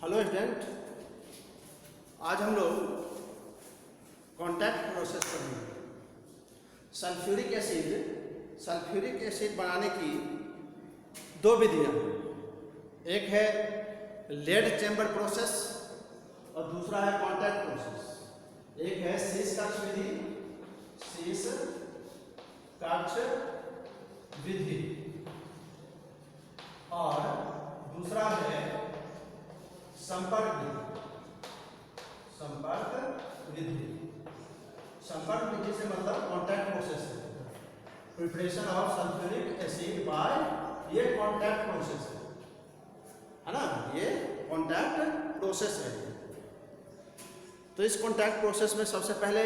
Hello student, आज हम लोग कॉन्टैक्ट प्रोसेस पढ़ेंगे। सल्फ्यूरिक एसिड बनाने की दो विधियां, एक है लेड चैम्बर प्रोसेस और दूसरा है कॉन्टैक्ट प्रोसेस। एक है शीश कक्ष विधि, शीश कक्ष विधि, और दूसरा है संपर्क विधि। संपर्क विधि से मतलब कॉन्टैक्ट प्रोसेस है, preparation of sulphuric acid by, ये कॉन्टैक्ट प्रोसेस है ना, ये कॉन्टैक्ट प्रोसेस है। तो इस कॉन्टैक्ट प्रोसेस में सबसे पहले,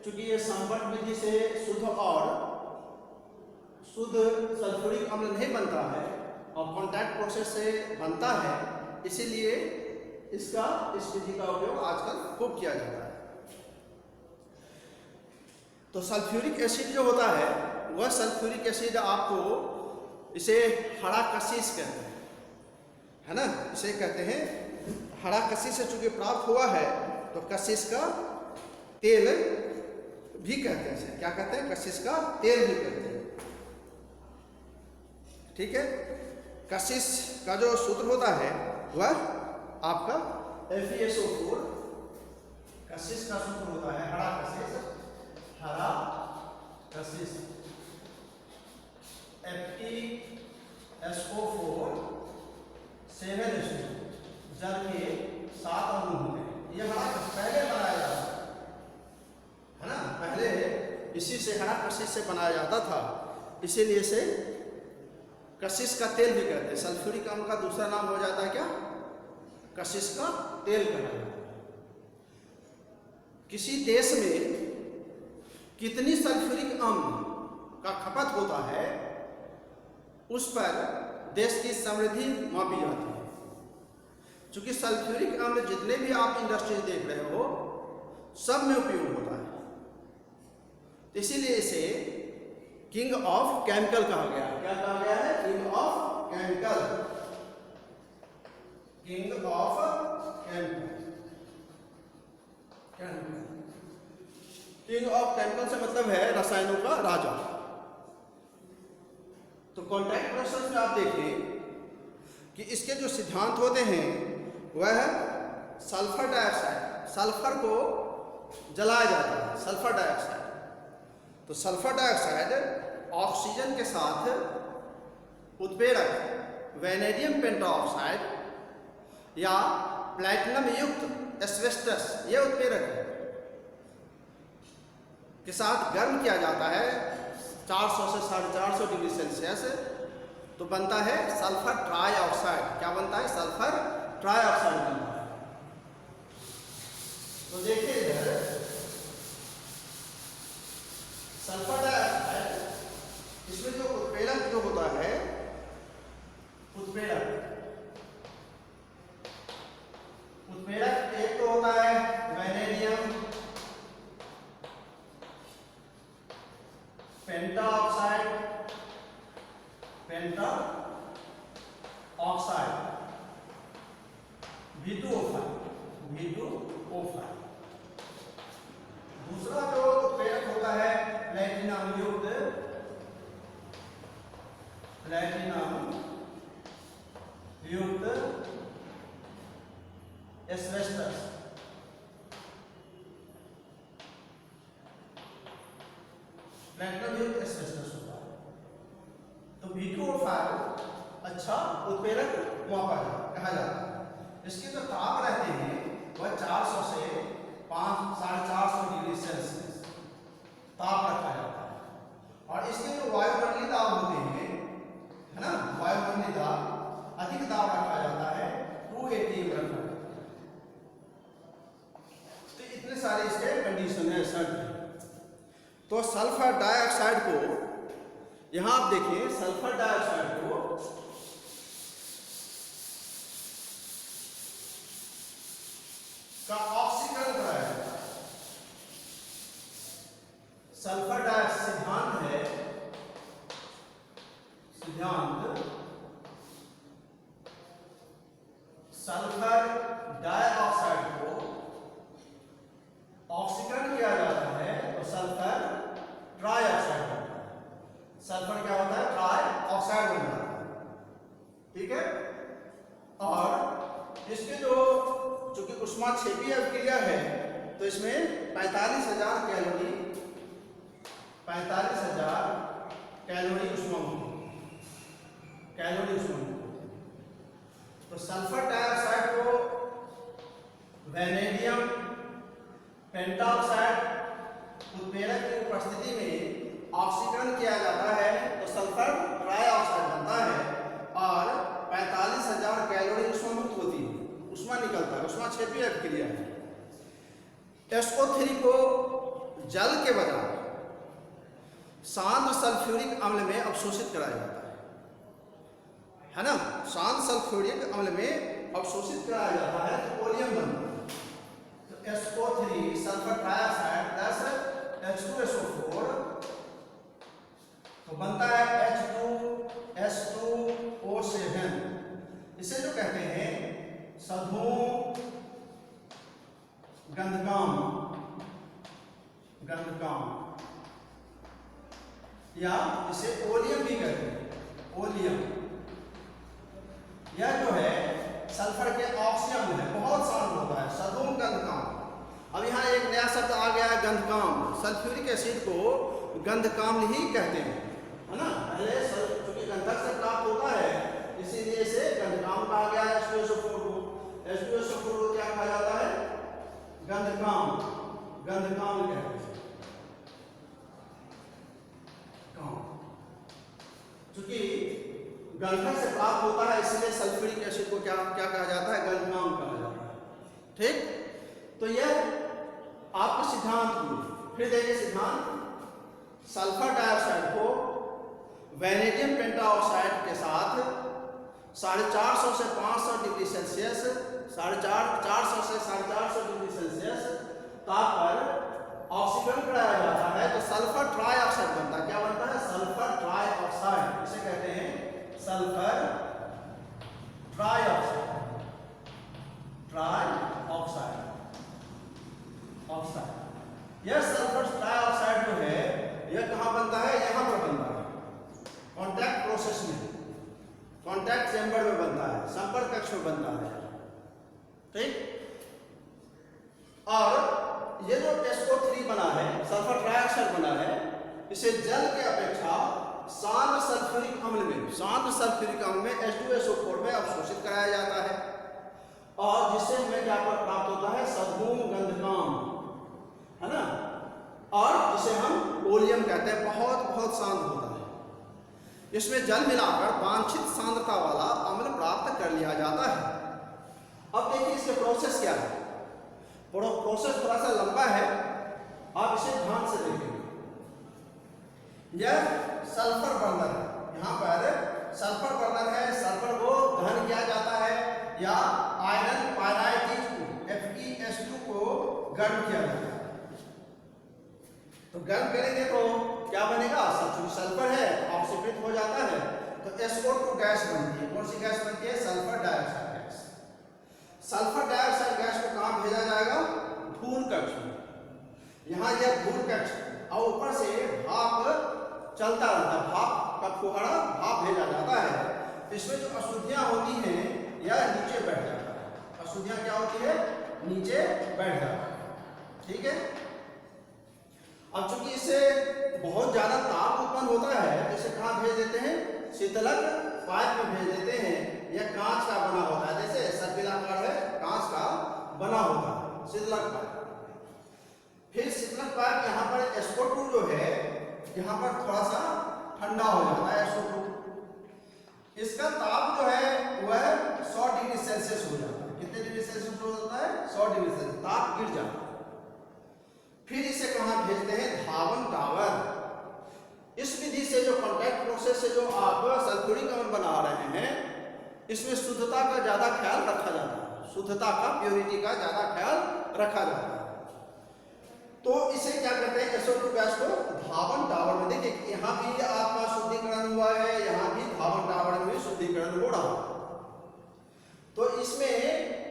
चूंकि ये संपर्क विधि से शुद्ध सल्फ्यूरिक अम्ल नहीं बनता है और कॉन्टैक्ट प्रोसेस से बनता है, इसीलिए इस विधि का उपयोग आजकल खूब किया जाता है। तो सल्फ्यूरिक एसिड जो होता है वह सल्फ्यूरिक एसिड आपको, इसे हरा कशिश कहते हैं, है ना, इसे कहते हैं हरा कशिश से चूंकि प्राप्त हुआ है तो कशिश का तेल भी कहते हैं। क्या कहते हैं? कशिश का तेल भी कहते हैं। ठीक है, कशिश का जो सूत्र होता है वह आपका FeSO4, कशिश का सूत्र होता है हरा कशिश, FeSO4 7 जल के 7 अणु होंगे। ये हरा कशिश पहले बनाया जाता है ना, पहले इसी से हरा कशिश से बनाया जाता था, इसीलिए इसे कशिश का तेल भी कहते हैं। सल्फ्यूरिक अम्ल का दूसरा नाम हो जाता है क्या? कशिश का तेल कहा जाता है। किसी देश में कितनी सल्फ्यूरिक अम्ल का खपत होता है, उस पर देश की समृद्धि मापी जाती है। चूंकि सल्फ्यूरिक अम्ल जितने भी आप इंडस्ट्रीज देख रहे हो सब में उपयोग होता है, तो इसीलिए इसे किंग ऑफ केमिकल कहा गया है। क्या कहा गया है? King of chemical. King of chemical से मतलब है रसायनों का राजा। तो कॉन्टैक्ट प्रोसेस में आप देखें कि इसके जो सिद्धांत होते हैं वह सल्फर डाइऑक्साइड, सल्फर को जलाया जाता है, सल्फर डाइऑक्साइड। तो सल्फर डाइऑक्साइड ऑक्सीजन के साथ उत्प्रेरक वैनेडियम पेंटाऑक्साइड या प्लैटिनम युक्त एस्बेस्टस, ये उत्प्रेरक है, के साथ गर्म किया जाता है 400 से 450 डिग्री सेल्सियस, तो बनता है सल्फर ट्राइऑक्साइड। क्या बनता है? सल्फर ट्राइऑक्साइड बनता है। तो देखिए इधर सल्फर डाइऑक्साइड, इसमें जो उत्प्रेरक जो होता है, उत्प्रेरक एक तो होता है वैनेडियम पेंटाऑक्साइड, V2O5। दूसरा जो उत्प्रेरक होता है प्लैटिनम युक्त एस्बेस्टस। प्लैटिनम युक्त एस्बेस्टस होता है। तो V2O5 अच्छा उत्प्रेरक कहा जाता है। इसके जो ताप रहते हैं वह 400 से 450 डिग्री सेल्सियस ताप रखा जाता है। और इसके जो वायुमंडलीय दाब होते हैं, है ना, वायुमंडलीय दाब अधिक दाब रखा जाता है, 280 रखा जाता है। तो इतने सारे इसके कंडीशन है सर। तो सल्फर डाइऑक्साइड को, यहां आप देखिए सल्फर डाइऑक्साइड को का ऑक्सीकरण कराया जाता है। सल्फर डाइऑक्साइड सिद्धांत सल्फर इसके जो चूंकि ऊष्माक्षेपीय अभिक्रिया है तो इसमें 45,000 कैलोरी ऊष्मा मुक्ति। तो सल्फर डाइऑक्साइड को वैनेडियम पेंटाऑक्साइड उत्प्रेरक की उपस्थिति में ऑक्सीकरण किया जाता है तो सल्फर ट्राइऑक्साइड बनता है और 45,000 कैलोरी ऊष्मा मुक्त होती है, ऊष्मा निकलता है, ऊष्माक्षेपीय अभिक्रिया है। SO3 को जल के बजाय सांद्र सल्फ्यूरिक अम्ल में अवशोषित कराया जाता है ना, सांद्र सल्फ्यूरिक अम्ल में अवशोषित कराया जाता है तो ओलियम बनता है। तो SO3 sulphur trioxide plus H2SO4 तो बनता है H2S2O7। इसे जो कहते हैं सधूम गंधकम या इसे ओलियम भी कहते हैं। ओलियम यह जो है सल्फर के ऑक्सीजन है, बहुत शांत होता है, सधूम गंधकम। अब यहाँ एक नया शब्द आ गया है गंधकाम। सल्फ्यूरिक एसिड को गंधकाम ही कहते हैं, है ना। पहले चूंकि गंधक से प्राप्त होता है इसीलिए इसे गंधकाम कहा गया है। H2SO4 को क्या कहा जाता है? गंधकाम कहते हैं। चूंकि गंधक से प्राप्त होता है इसलिए सल्फ्यूरिक एसिड को क्या कहा जाता है? गंधकाम कहा जाता है। ठीक, तो यह आपके सिद्धांत हुए। फिर देखिए सिद्धांत, सल्फर डाइऑक्साइड को वैनेडियम पेंटाऑक्साइड के साथ 450 से 500 डिग्री सेल्सियस 450 से 450 डिग्री सेल्सियस ताप पर ऑक्सीकरण कराया जाता है तो सल्फर ट्राइऑक्साइड बनता है। क्या बनता है? Sulphur trioxide. इसे कहते हैं सल्फर ट्राइऑक्साइड। यह सल्फर ट्राइऑक्साइड जो है यह कहां बनता है? यहां पर बनता है, कॉन्टैक्ट प्रोसेस में, कॉन्टैक्ट चेंबर में बनता है, संपर्क कक्ष में बनता है। ठीक, और ये जो SO3 बना है, सल्फर ट्राइऑक्साइड बना है, इसे जल के अपेक्षा सांद्र सल्फ्यूरिक अम्ल में H2SO4 में अवशोषित कराया जाता है और जिससे हमें क्या प्राप्त होता है? सधूम गंधकाम, है ना, और जिसे हम ओलियम कहते हैं। बहुत शांत होता है। इसमें जल मिलाकर वांछित सांद्रता वाला अम्ल प्राप्त कर लिया जाता है। अब देखिए इसके प्रोसेस क्या है। प्रोसेस थोड़ा सा लंबा है, आप इसे ध्यान से देखेंगे। यह सल्फर बर्नर है, यहाँ पर सल्फर बर्नर है। सल्फर को दहन किया जाता है या आयरन पायराइट FeS2 को गर्म किया जाता है। तो गर्म करेंगे तो क्या बनेगा? सल्फर है, ऑक्सीकृत हो जाता है तो SO2 गैस बनती है। कौन सी गैस बनती है? Sulphur dioxide gas. Sulphur dioxide gas को कहां भेजा जाएगा? धूल कक्ष में। यहाँ यह धूल कक्ष और ऊपर से भाप चलता रहता है, भाप का फुहारा भाप भेजा जाता है। इसमें जो अशुद्धियां होती हैं यह नीचे बैठ जाता है। अशुद्धियां क्या होती है? नीचे बैठ जाता है। ठीक है, अब चूंकि इससे बहुत ज्यादा ताप उत्पन्न होता है तो इसे कहां भेज देते हैं? शीतलक पाइप में भेज देते हैं। यह कांच का बना होता है, जैसे सर्पिलाकार है, कांच का बना होता है शीतलक पाइप। फिर शीतलक पाइप यहाँ पर SO2 जो है यहाँ पर थोड़ा सा ठंडा हो जाता है। SO2 इसका ताप जो है वह 100 डिग्री सेल्सियस हो जाता है। कितने डिग्री सेल्सियस हो जाता है? 100 डिग्री सेल्सियस ताप गिर जाता है। फिर इसे कहां भेजते हैं? धावन टावर। इस विधि से जो कॉन्टैक्ट प्रोसेस से जो आप सल्फ्यूरिक अम्ल बना रहे हैं इसमें शुद्धता का ज्यादा ख्याल रखा जाता है, शुद्धता का, प्योरिटी का ज्यादा ख्याल रखा जाता है। तो इसे क्या कहते हैं? SO2 गैस को धावन टावर में। देखिए यहाँ भी आपका शुद्धिकरण हुआ है, यहाँ भी धावन टावर में भी शुद्धिकरण हो रहा है। तो इसमें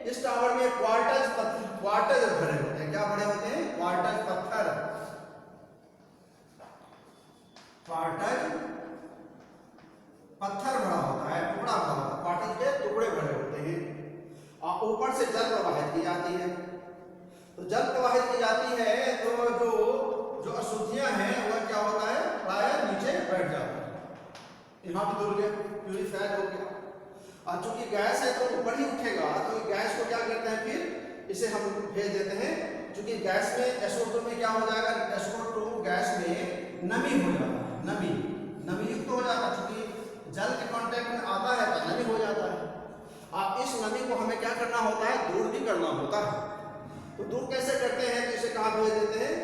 इस टावर में क्वार्टज भरे होते हैं। क्या भरे होते हैं? क्वार्टज पत्थर भरा होता है, टुकड़ा भरा होता है, क्वार्टज के टुकड़े भरे होते हैं। और और ऊपर से जल प्रवाहित की जाती है। तो जल प्रवाहित की जाती है तो जो अशुद्धियां हैं वह क्या होता है, प्राय नीचे बैठ जाता है। यहाँ भी धुल गया, प्यूरिफाइड हो गया। और चूंकि गैस है तो ऊपर ही उठेगा, तो गैस को क्या करते हैं, फिर इसे हम भेज देते हैं। चूंकि गैस में SO2 में क्या हो जाएगा, SO2 गैस में नमी हो जाता है, नमी युक्त हो जाता है। चूंकि जल के कांटेक्ट में आता है तो नमी हो जाता है। अब इस नमी को हमें क्या करना होता है, दूर भी करना होता है। तो दूर कैसे करते हैं, तो इसे कहाँ भेज देते हैं,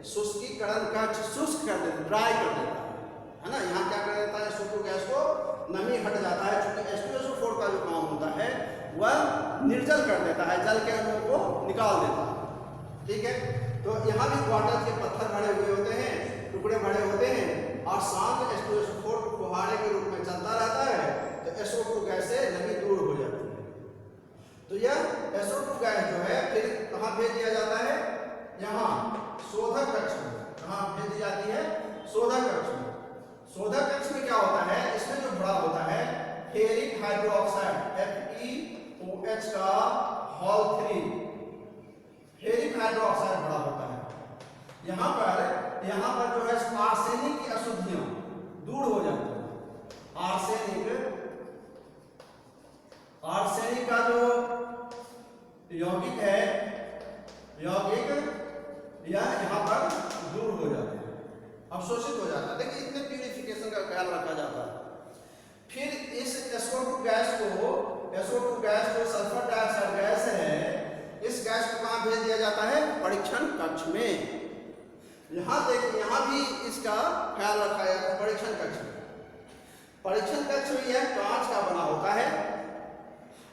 शुष्कीकरण कक्ष, शुष्क कर देते, ड्राई कर देता है ना। यहाँ क्या कर देता है, SO2 गैस को नमी हट जाता है। चूंकि H2SO4 का जो काम होता है वह निर्जल कर देता है, जल के अणुओं को निकाल देता है। ठीक है, तो यहाँ भी क्वार्टर के पत्थर भरे हुए होते हैं, टुकड़े भरे होते हैं, और शांत H2SO4 फुहारे के रूप में चलता रहता है। तो SO2 गैस से नमी दूर हो जाती है। तो यह SO2 गैस जो है फिर कहाँ भेज दिया जाता है, यहाँ शोधक कक्ष में। कहाँ भेज दी जाती है, शोधक कक्ष में। शोधक कक्ष में क्या होता है, इसमें जो भरा होता है फेरिक हाइड्रोक्साइड FeOH का होल 3 फेरिक हाइड्रोक्साइड भरा होता है। यहाँ पर जो है आर्सेनिक की अशुद्धियां दूर हो जाती है। आर्सेनिक का जो यौगिक है, यह यहाँ पर दूर हो जाता है, अवशोषित हो जाता है। देखिए इतने प्यूरिफिकेशन का ख्याल रखा जाता है। फिर इस SO2 गैस को सल्फर डाइऑक्साइड गैस है, इस गैस को कहाँ भेज दिया जाता है, परीक्षण कक्ष में। यहाँ देखिए, यहाँ भी इसका ख्याल रखा जाता है। परीक्षण कक्ष में यह कांच का बना होता है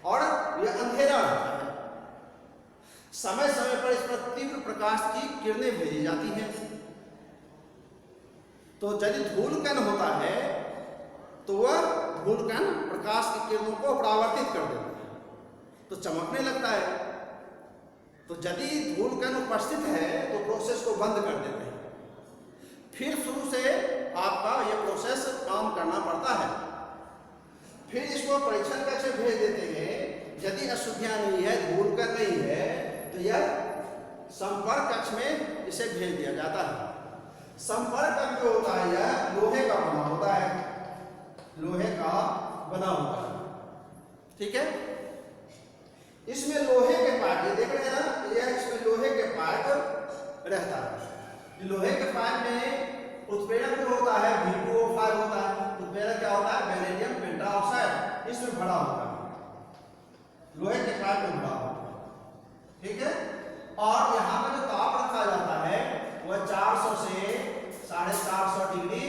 और यह अंधेरा होता है। समय समय पर इस पर तीव्र प्रकाश की किरणें भेजी जाती हैं। तो यदि धूलकण होता है तो वह धूलकण प्रकाश की किरणों को परावर्तित कर देता है, तो चमकने लगता है। तो यदि धूलकण उपस्थित है तो प्रोसेस को बंद कर देते हैं, फिर शुरू से आपका यह प्रोसेस काम करना पड़ता है। फिर इसको परीक्षण कक्ष में भेज देते हैं। यदि अशुद्धियां नहीं है, धूलकण नहीं है, तो यह संपर्क कक्ष में इसे भेज दिया जाता है। संपर्क कक्ष जो होता है यह लोहे का बना होता है, ठीक है। इसमें लोहे के पाइप, ये देख रहे हैं ना, यह इसमें लोहे के पाइप रहता है। लोहे के पाइप में उत्प्रेरक जो होता है V2O5 होता है। उत्प्रेरक क्या होता है, वैनेडियम पेंटाऑक्साइड, इसमें भरा होता है, लोहे के पाइप में भरा होता है, ठीक है। और यहाँ पर जो ताप रखा जाता है वह 400 से 450 डिग्री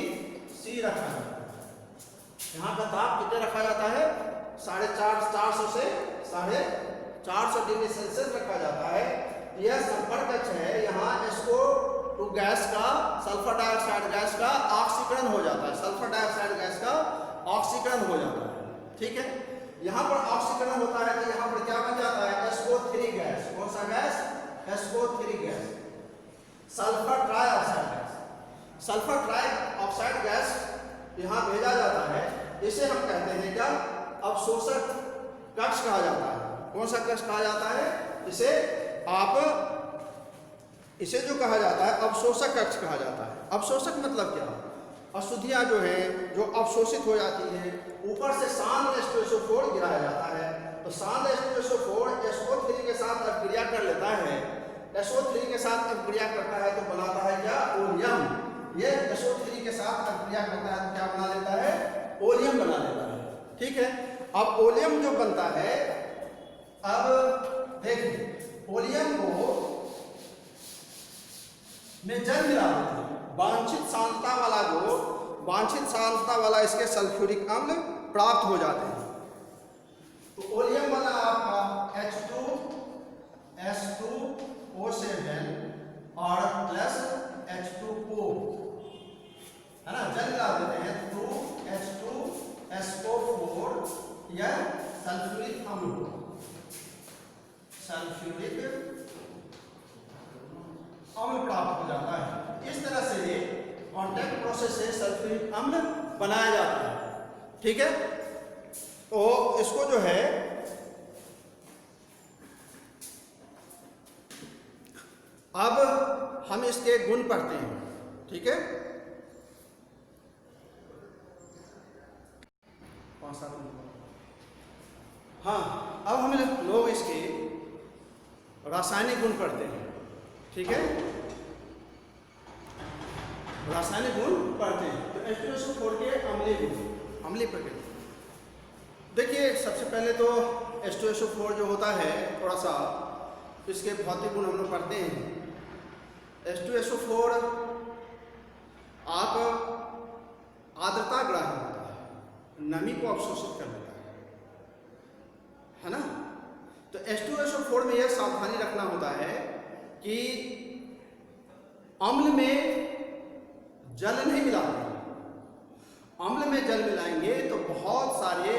C रखा जाता है। यहाँ का ताप कितने रखा जाता है, 450 से 450 डिग्री सेल्सियस रखा जाता है। यह संपर्क कक्ष है। यहाँ SO2 गैस का, सल्फर डाइऑक्साइड गैस का ऑक्सीकरण हो जाता है, सल्फर डाइऑक्साइड गैस का ऑक्सीकरण हो जाता है, ठीक है। यहाँ पर ऑक्सीकरण होता है तो यहाँ पर क्या बन जाता है, SO3 गैस। कौन सा gas, SO3 gas, sulphur trioxide gas. Sulphur trioxide gas यहाँ भेजा जाता है। इसे हम कहते हैं क्या, अवशोषक कक्ष कहा जाता है। कौन सा कक्ष कहा जाता है, इसे जो कहा जाता है अवशोषक कक्ष कहा जाता है। अवशोषक मतलब क्या, अशुद्धियां जो हैं जो अवशोषित हो जाती हैं, ऊपर से शांत H2SO4 गिराया जाता है। तो शांत H2SO4 SO3 के साथ अभिक्रिया कर लेता है। SO3 के साथ अभिक्रिया करता है तो बनाता है क्या, ओलियम। ये SO3 के साथ अभिक्रिया करता है तो क्या बना लेता है, ओलियम बना लेता है, ठीक है। अब ओलियम जो बनता है, अब देखिए ओलियम को में जल मिला देते हैं। वांछित सांद्रता वाला इसके सल्फ्यूरिक अम्ल प्राप्त हो जाते हैं। तो ओलियम बना आपका H2S2O7 और प्लस H2O, है ना, जल मिला देते हैं तो H2SO4 यह सल्फ्यूरिक अम्ल, प्राप्त हो जाता है। इस तरह से कांटेक्ट प्रोसेस से सल्फ्यूरिक अम्ल बनाया जाता है, ठीक है। तो इसको जो है इसके गुण पढ़ते हैं। ठीक है, हाँ, अब हम लोग इसके रासायनिक गुण पढ़ते हैं। ठीक है, रासायनिक गुण पढ़ते हैं। तो H2SO4 के अम्लीय गुण, अम्लीय प्रकृति। देखिए, सबसे पहले तो H2SO4 जो होता है, थोड़ा सा इसके भौतिक गुण हम लोग पढ़ते हैं। H2SO4 आप आर्द्रता ग्राही होता है, नमी को अवशोषित कर लेता है ना। तो H2SO4 में यह सावधानी रखना होता है कि अम्ल में जल नहीं मिलाते। अम्ल में जल मिलाएंगे तो बहुत सारे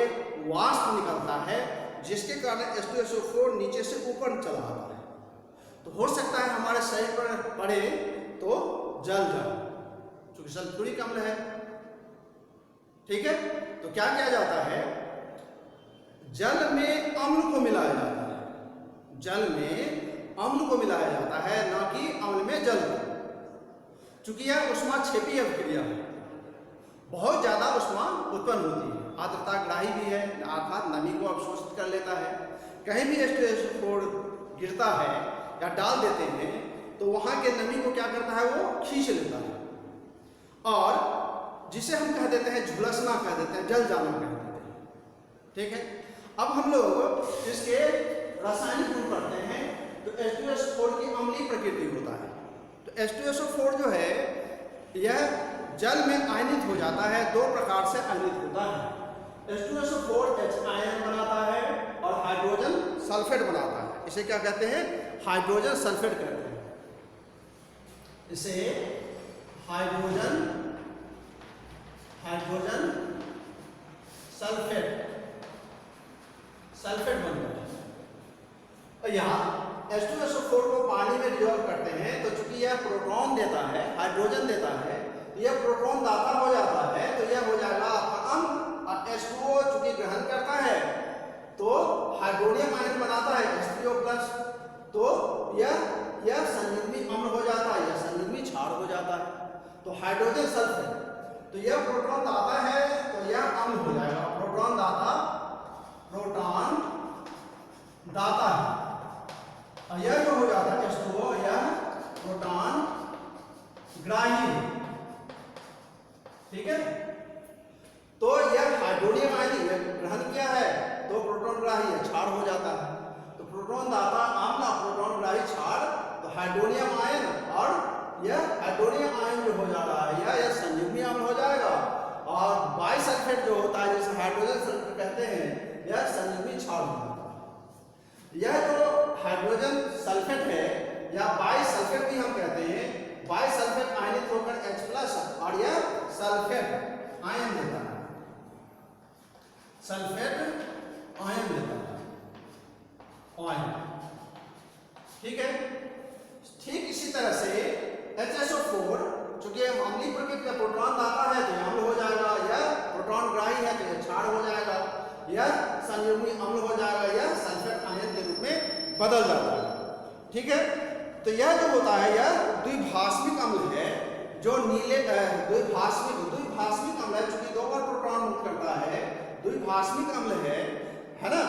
वाष्प निकलता है, जिसके कारण H2SO4 नीचे से ऊपर चला आता है। तो हो सकता है हमारे शरीर पर पड़े तो जल जाए, क्योंकि सल्फ्यूरिक अम्ल है। ठीक है, तो क्या किया जाता है, जल में अम्ल को मिलाया जाता है, जल में अम्ल को मिलाया जाता है, ना कि अम्ल में जल को। चूंकि यह ऊष्माक्षेपी अभिक्रिया है, बहुत ज्यादा ऊष्मा उत्पन्न होती है, आर्द्रता ग्राही भी है, अर्थात नमी को अवशोषित कर लेता है। कहीं भी H2SO4 गिरता है या डाल देते हैं तो वहां के नमी को क्या करता है, वो खींच लेता है, और जिसे हम कह देते हैं झुलसना कह देते हैं, जल जाना कह देते हैं। ठीक है, अब हम लोग इसके रासायनिक गुण पढ़ते हैं। तो H2SO4 की अम्लीय प्रकृति होता है। तो H2SO4 जो है, यह जल में आयनित हो जाता है, दो प्रकार से आयनित होता है। H2SO4 H आयन बनाता है और हाइड्रोजन सल्फेट बनाता है। इसे क्या कहते हैं, हाइड्रोजन सल्फेट कहते हैं। इसे हाइड्रोजन सल्फेट बनता है। और यहाँ H2SO4 को पानी में डिसॉल्व करते हैं तो चूंकि यह प्रोटॉन देता है, हाइड्रोजन देता है, तो यह प्रोटॉन दाता हो जाता है, तो यह हो जाएगा आपका अम्ल। और H2O चूंकि ग्रहण करता है तो हाइड्रोनियम आयन बनाता है H3O+, तो यह संयुग्मी अम्ल हो जाता है, यह संयुग्मी क्षार हो जाता है। तो हाइड्रोजन सल्फेट, तो यह प्रोटॉन दाता है तो यह अम्ल हो जाएगा, प्रोटॉन दाता है। और यह जो हो जाता है H2O, यह प्रोटॉन ग्राही है। ठीक है, तो यह हाइड्रोनियम आयन ग्रहण किया है तो प्रोटॉन ग्राही है, क्षार हो जाता है। तो प्रोटॉन दाता अम्ल, प्रोटॉन ग्राही क्षार, तो हाइड्रोनियम आयन, और यह हाइड्रोनियम आयन जो हो जा रहा है यह संयुग्मी अम्ल हो जाएगा। और बाइसल्फेट जो होता है, जिसे हाइड्रोजन सल्फेट कहते हैं, यह संयुग्मी क्षार हो जाता है। यह जो हाइड्रोजन सल्फेट है या बाइसल्फेट भी हम कहते हैं, बाइसल्फेट आयनित होकर H+ और यह सल्फेट आयन देता है, सल्फेट आयन देता है, आयन। ठीक है, ठीक इसी तरह से HSO4 चूंकि अम्लीय प्रकृति का प्रोटॉन दाता है तो यह अम्ल हो जाएगा, यह प्रोटॉन ग्राही है तो यह क्षार हो जाएगा, यह संयुग्मी अम्ल हो जाएगा, यह सल्फेट आयन के रूप में बदल जाता है। ठीक है, तो यह जो होता है यह द्विभाषिक अम्ल है, जो नीले द्विभाषिक अम्ल है, चूंकि दो बार प्रोटॉन मुक्त करता है, द्विभाषिक अम्ल है ना।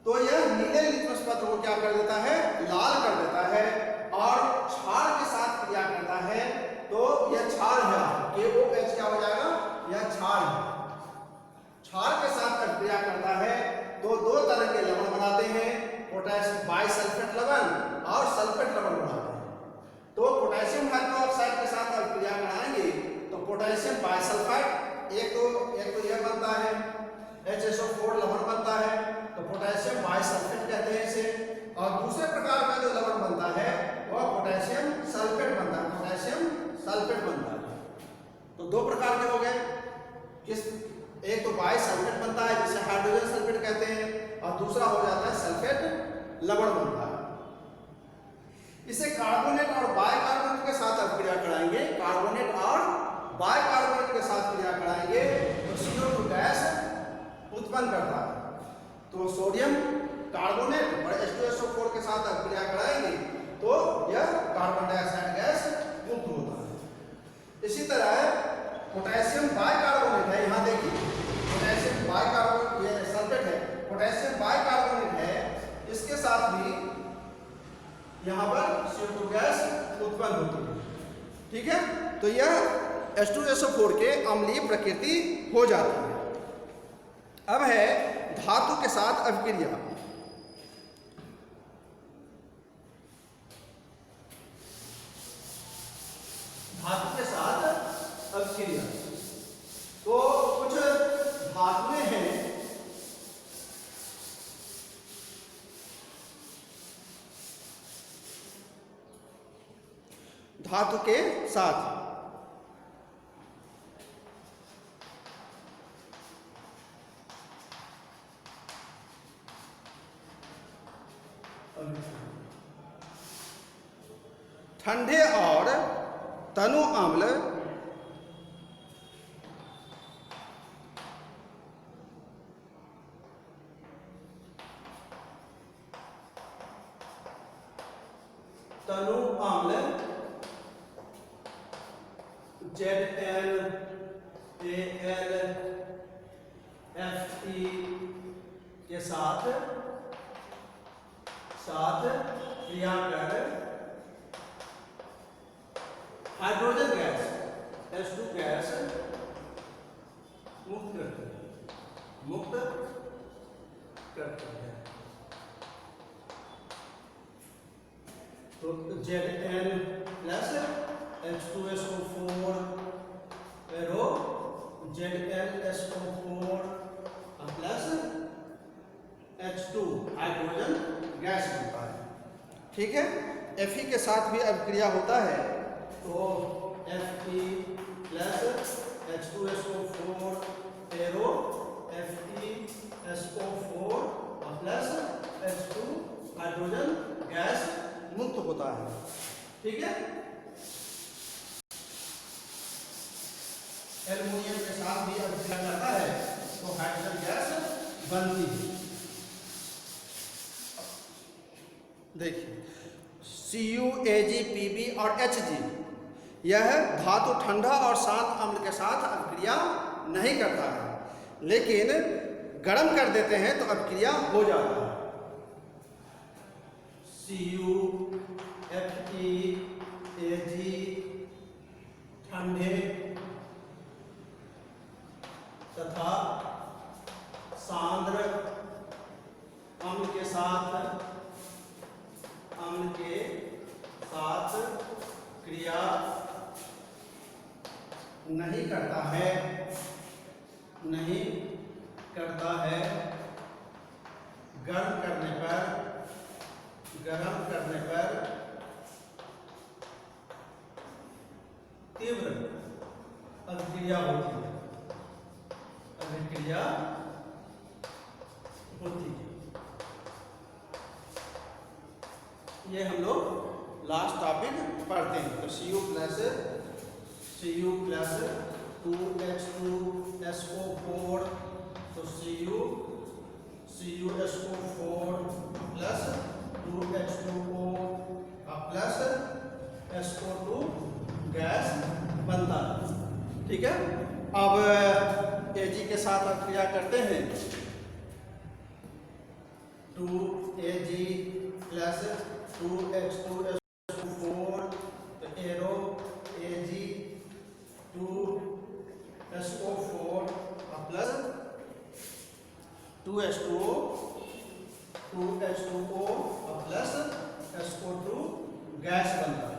तो यह नीले लिटमस पत्र को क्या कर देता है, लाल कर देता है, और क्षार के साथ क्रिया करता है तो यह क्षार है, KOH क्या हो जाएगा, यह क्षार है। क्षार के साथ क्रिया करता है तो दो तरह के लवण बनाते हैं, पोटेशियम बाइसल्फेट लवण और सल्फेट लवण बनाते हैं। तो पोटेशियम हाइड्रोक्साइड के साथ क्रिया कराएंगे तो पोटेशियम बाइसल्फाइड, एक तो यह बनता है, HSO4 लवण बनता है तो पोटेशियम बाइसल्फेट कहते हैं इसे। और दूसरे प्रकार का जो लवण बनता है वह पोटेशियम सल्फेट बनता है, पोटेशियम सल्फेट बनता है। तो दो प्रकार के हो गए, एक तो बाइसल्फेट बनता है जिसे हाइड्रोजन सल्फेट कहते हैं, और दूसरा हो जाता है सल्फेट लवण बनता है। इसे कार्बोनेट और बाइकार्बोनेट के साथ क्रिया कराएंगे, कार्बोनेट और बाइकार्बोनेट के साथ क्रिया कराएंगे तो CO2 गैस उत्पन्न करता है। तो सोडियम कार्बोनेट और H2SO4 के साथ क्रिया कराएंगे तो यह कार्बन डाइऑक्साइड गैस मुक्त होता है। इसी तरह पोटेशियम बाइकार्बोनेट है, यहाँ देखिए पोटेशियम बाइकार्बोनेट, ये सल्फेट है, पोटेशियम बाइकार्बोनेट है, इसके साथ भी यहाँ पर CO2 गैस उत्पन्न होती है। ठीक है, तो यह H2SO4 के अम्लीय प्रकृति हो जाती है। अब है धातु के साथ अभिक्रिया। धातु के साथ अभिक्रिया, तो कुछ धातुएं हैं धातु के साथ ठंडे और तनु अम्ल ZnAlFe के साथ क्रिया कर हाइड्रोजन गैस H2 गैस मुक्त करती है। तो Zn plus H2SO4 arrow ZnSO4 plus H2 hydrogen gas बनता है। ठीक है, Fe के साथ भी अभिक्रिया होता है, तो Fe plus H2SO4 arrow FeSO4 plus H2 hydrogen gas मुक्त होता है। ठीक है, एल्युमिनियम के साथ भी अभिक्रिया करता है तो हाइड्रोजन गैस बनती है। देखिए Cu, Ag, Pb और Hg, यह धातु ठंडा और शांत अम्ल के साथ अभिक्रिया नहीं करता है, लेकिन गर्म कर देते हैं तो अभिक्रिया हो जाता है। Cu, Fe, Ag ठंडे तथा सांद्र अम्ल के साथ क्रिया नहीं करता है गर्म करने पर तीव्र अभिक्रिया होती है। ये हम लोग लास्ट टॉपिक पढ़ते हैं। तो Cu प्लस 2H2SO4, तो CuSO4 plus 2H2O plus SO2 gas बनता है। ठीक है, अब Ag के साथ क्रिया करते हैं, 2Ag प्लस 2H2SO4 तो arrow Ag 2SO4 plus 2H2O plus SO2 gas बनता है,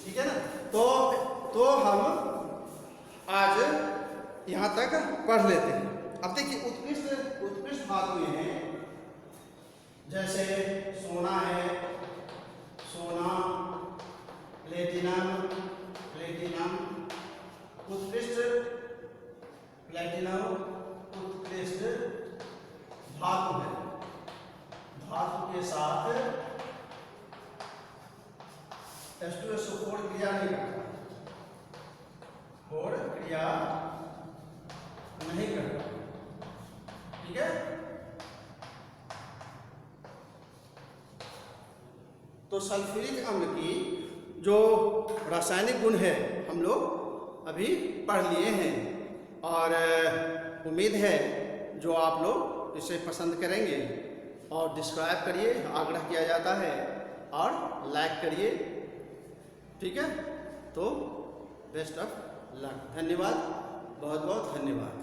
ठीक है ना। तो हम आज यहाँ तक पढ़ लेते हैं। अब देखिए उत्कृष्ट धातुएं हैं, जैसे सोना है, प्लेटिनम उत्कृष्ट धातु है। धातु के साथ H2SO4 क्रिया नहीं करता, ठीक है। तो सल्फ्यूरिक अम्ल की जो रासायनिक गुण है हम लोग अभी पढ़ लिए हैं, और उम्मीद है जो आप लोग इसे पसंद करेंगे। और डिस्क्राइब करिए, आग्रह किया जाता है, और लाइक करिए। ठीक है, तो बेस्ट ऑफ लक। धन्यवाद, बहुत बहुत धन्यवाद।